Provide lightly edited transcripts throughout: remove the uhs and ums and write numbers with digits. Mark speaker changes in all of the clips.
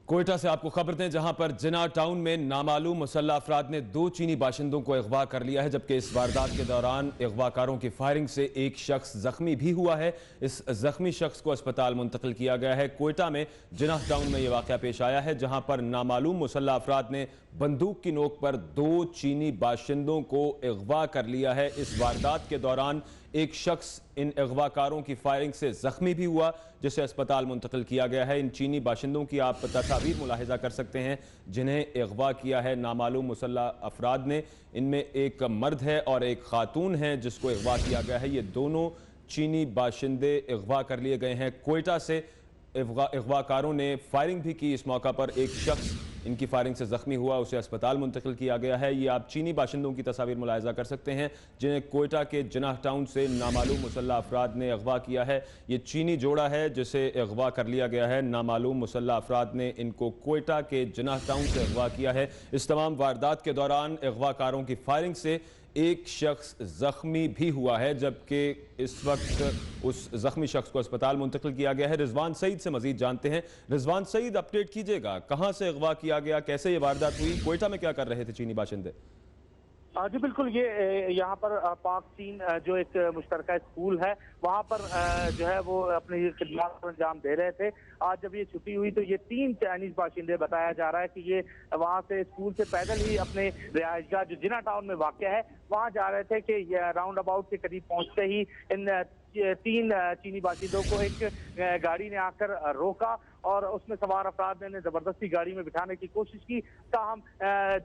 Speaker 1: कोयटा से आपको खबर दें, जहां पर जिना टाउन में नामालूम मुसल्लह अफराद ने 2 चीनी बाशिंदों को अगवा कर लिया है, जबकि इस वारदात के दौरान अगवाकारों की फायरिंग से एक शख्स जख्मी भी हुआ है। इस जख्मी शख्स को अस्पताल मुंतकिल किया गया है। कोयटा में जिना टाउन में यह वाकया पेश आया है, जहां पर नामालूम मुसल्लह अफराद ने बंदूक की नोक पर 2 चीनी बाशिंदों को अगवा कर लिया है। इस वारदात के दौरान एक शख्स इन अगवाकारों की फायरिंग से जख्मी भी हुआ, जिसे अस्पताल मुंतकिल किया गया है। इन चीनी बाशिंदों की आप तस्वीर मुलाहिजा कर सकते हैं जिन्हें अगवा किया है नामालूम मुसल्लह अफराद ने। इनमें एक मर्द है और एक खातून है जिसको अगवा किया गया है। ये दोनों चीनी बाशिंदे अगवा कर लिए गए हैं। कोयटा से अगवाकारों ने फायरिंग भी की। इस मौका पर एक शख्स इनकी फायरिंग से जख्मी हुआ, उसे अस्पताल मुंतकिल किया गया है। ये आप चीनी बाशिंदों की तस्वीर मुलाहिजा कर सकते हैं जिन्हें कोयटा के जिनाह टाउन से नामालूम मुसल्लह अफराद ने अगवा किया है। ये चीनी जोड़ा है जिसे अगवा कर लिया गया है। नामालूम मुसल्लह अफराद ने इनको कोयटा के जिनाह टाउन से अगवा किया है। इस तमाम वारदात के दौरान अगवाकारों की फायरिंग से एक शख्स जख्मी भी हुआ है, जबकि इस वक्त उस जख्मी शख्स को अस्पताल मुंतकिल किया गया है। रिजवान सईद से मजीद जानते हैं। रिजवान सईद, अपडेट कीजिएगा, कहां से अगवा किया गया, कैसे ये वारदात हुई, कोयटा में क्या कर रहे थे चीनी बाशिंदे?
Speaker 2: जी बिल्कुल, ये यहाँ पर पाक चीन जो एक मुश्तरका स्कूल है वहाँ पर जो है वो अपनी खिदमत को अंजाम दे रहे थे। आज जब ये छुट्टी हुई तो ये 3 चाइनीज बाशिंदे, बताया जा रहा है कि ये वहाँ से स्कूल से पैदल ही अपने रिहायशगाह जो जिना टाउन में वाक़या है वहाँ जा रहे थे कि राउंड अबाउट के करीब पहुँचते ही इन 3 चीनी बाशिंदों को एक गाड़ी ने आकर रोका और उसमें सवार अफराद ने जबरदस्ती गाड़ी में बिठाने की कोशिश की। ताहम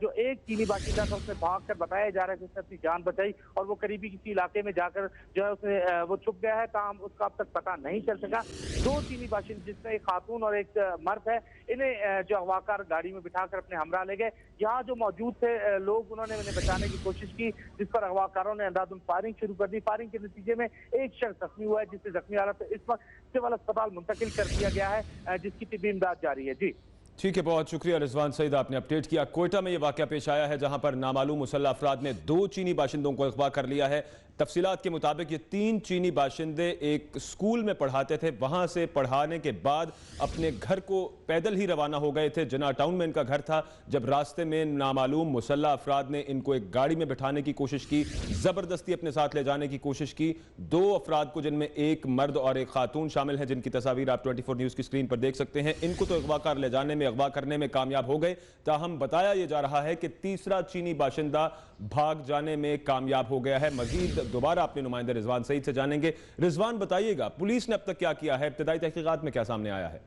Speaker 2: जो एक चीनी बाशिंदा था उसने भागकर, बताया जा रहा है कि उसने अपनी जान बचाई और वो करीबी किसी इलाके में जाकर जो है उसने वो छुप गया है। ताहम उसका अब तक पता नहीं चल सका। 2 चीनी बाशिंदे जिसमें एक खातून और एक मर्द है, इन्हें जो अगवाकार गाड़ी में बिठाकर अपने हमरा ले गए। यहाँ जो मौजूद थे लोग, उन्होंने इन्हें बचाने की कोशिश की, जिस पर अगवाकारों ने अंधाधुंध फायरिंग शुरू कर दी। फायरिंग के नतीजे में एक शख्स जख्मी हुआ है, जिससे जख्मी हालत में इस वक्त सिविल अस्पताल मुंतकिल कर दिया गया है, जिसकी तिब्बी इमदाद जारी है। जी
Speaker 1: ठीक है, बहुत शुक्रिया रिजवान सईद, आपने अपडेट किया। कोयटा में यह वाकया पेश आया है जहां पर नामालूम मुसल्लह अफराद ने 2 चीनी बाशिंदों को अगवा कर लिया है। तफसीलात के मुताबिक ये 3 चीनी बाशिंदे एक स्कूल में पढ़ाते थे। वहां से पढ़ाने के बाद अपने घर को पैदल ही रवाना हो गए थे। जिना टाउन में इनका घर था, जब रास्ते में नामालूम मुसल्लह अफराद ने इनको एक गाड़ी में बिठाने की कोशिश की, जबरदस्ती अपने साथ ले जाने की कोशिश की। 2 अफराद को, जिनमें एक मर्द और एक खातून शामिल है, जिनकी तस्वीर आप 24 न्यूज की स्क्रीन पर देख सकते हैं, इनको तो अगवाकार ले जाने में, अगवा करने में कामयाब हो गए। ताहम बताया यह जा रहा है कि तीसरा चीनी बाशिंदा भाग जाने में कामयाब हो गया है। मजीद दोबारा अपने नुमाइंदे रिजवान सईद से जानेंगे। रिजवान, बताइएगा पुलिस ने अब तक क्या किया है, इब्तिदाई तहकीकात में क्या सामने आया है?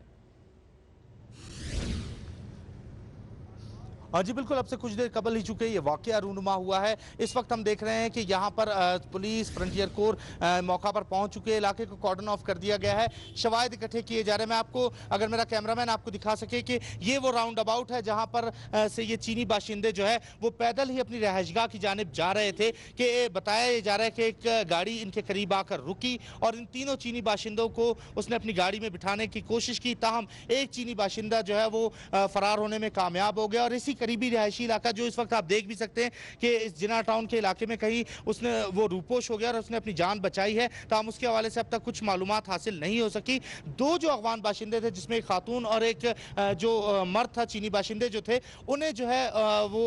Speaker 3: जी बिल्कुल, अब से कुछ देर कबल ही चुके ये वाकया रूनुमा हुआ है। इस वक्त हम देख रहे हैं कि यहाँ पर पुलिस, फ्रंटियर कोर मौका पर पहुँच चुके हैं। इलाके को कॉर्डन ऑफ कर दिया गया है, शवाहिद इकट्ठे किए जा रहे हैं। मैं आपको, अगर मेरा कैमरामैन आपको दिखा सके कि ये वो राउंड अबाउट है जहाँ पर से ये चीनी बाशिंदे जो है वो पैदल ही अपनी रहायशगाह की जानिब जा रहे थे कि बताया जा रहा है कि एक गाड़ी इनके करीब आकर रुकी और इन तीनों चीनी बाशिंदों को उसने अपनी गाड़ी में बिठाने की कोशिश की। ताहम एक चीनी बाशिंदा जो है वो फरार होने में कामयाब हो गया और इसी करीबी रिहायशी इलाका जो इस वक्त आप देख भी सकते हैं कि इस जिना टाउन के इलाके में कहीं उसने वो रूपोश हो गया और उसने अपनी जान बचाई है। ताहम उसके हवाले से अब तक कुछ मालूमात हासिल नहीं हो सकी। 2 जो अफगान बाशिंदे थे, जिसमें एक खातून और एक जो मर्द था, चीनी बाशिंदे जो थे, उन्हें जो है वो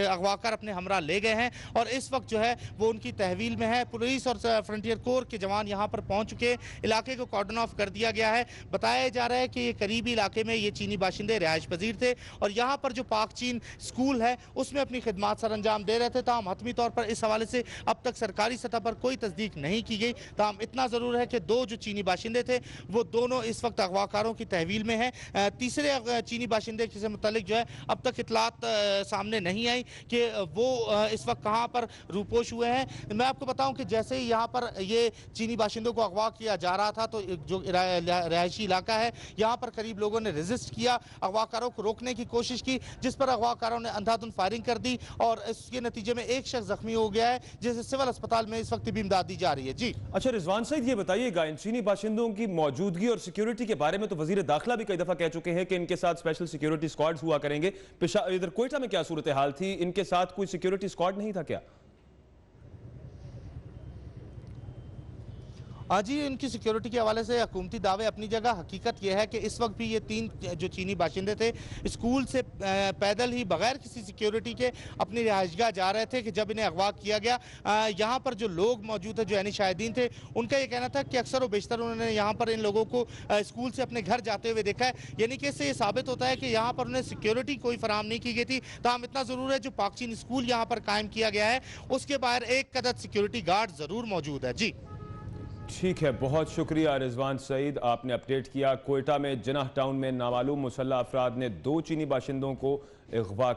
Speaker 3: अगवाकर अपने हमरा ले गए हैं और इस वक्त जो है वो उनकी तहवील में है। पुलिस और फ्रंटियर कोर के जवान यहाँ पर पहुंच चुके, इलाके को कॉर्डन ऑफ कर दिया गया है। बताया जा रहा है कि करीबी इलाके में ये चीनी बाशिंदे रिहायश पजीर थे और यहाँ पर जो पाक चीन स्कूल है उसमें अपनी खिदमात सर अंजाम दे रहे थे। ताहम हतमी तौर पर इस हवाले से अब तक सरकारी सतह पर कोई तस्दीक नहीं की गई। ताहम इतना ज़रूर है कि 2 जो चीनी बाशिंदे थे वो दोनों इस वक्त अगवाकारों की तहवील में हैं। तीसरे चीनी बाशिंदे से मुतल्लिक जो है अब तक इतलात सामने नहीं आई कि वो इस वक्त कहाँ पर रूपोश हुए हैं। मैं आपको बताऊँ कि जैसे ही यहाँ पर ये चीनी बाशिंदों को अगवा किया जा रहा था तो जो रिहायशी इलाका है यहाँ पर करीब लोगों ने रजिस्ट किया, अगवाकारों को रोकने की कोशिश की, जिस पर अगवाकारों ने अंधाधुंध फायरिंग कर दी और इसके नतीजे में एक शख्स जख्मी हो गया है, जिसे सिविल अस्पताल में इस वक्त भी इमदाद दी जा रही है। जी
Speaker 1: अच्छा रिजवान सईद, ये बताइएगा, इन चीनी बाशिंदों की मौजूदगी और सिक्योरिटी के बारे में तो वजीर दाखिला भी कई दफा कह चुके हैं कि इनके साथ स्पेशल सिक्योरिटी स्क्वाड्स हुआ करेंगे। इधर कोयटा में क्या सूरत हाल थी, इनके साथ कोई सिक्योरिटी स्क्वाड नहीं था क्या?
Speaker 3: जी, इनकी सिक्योरिटी के हवाले से हुकूमती दावे अपनी जगह, हकीकत यह है कि इस वक्त भी ये 3 जो चीनी बाशिंदे थे स्कूल से पैदल ही बगैर किसी सिक्योरिटी के अपनी रिहाइशगाह जा रहे थे कि जब इन्हें अगवा किया गया। यहाँ पर जो लोग मौजूद थे, जो यानी शाहिदीन थे, उनका ये कहना था कि अक्सर व बेशतर उन्होंने यहाँ पर इन लोगों को स्कूल से अपने घर जाते हुए देखा है। यानी कि इससे ये साबित होता है कि यहाँ पर उन्हें सिक्योरिटी कोई फराहम नहीं की गई थी। ताहम इतना ज़रूर है, जो पाक चीन स्कूल यहाँ पर कायम किया गया है उसके बाहर एक अदद सिक्योरिटी गार्ड ज़रूर मौजूद है। जी
Speaker 1: ठीक है, बहुत शुक्रिया रिजवान सईद, आपने अपडेट किया। कोयटा में जिनाह टाउन में नामालूम मुसल्लह अफराद ने 2 चीनी बाशिंदों को अगवा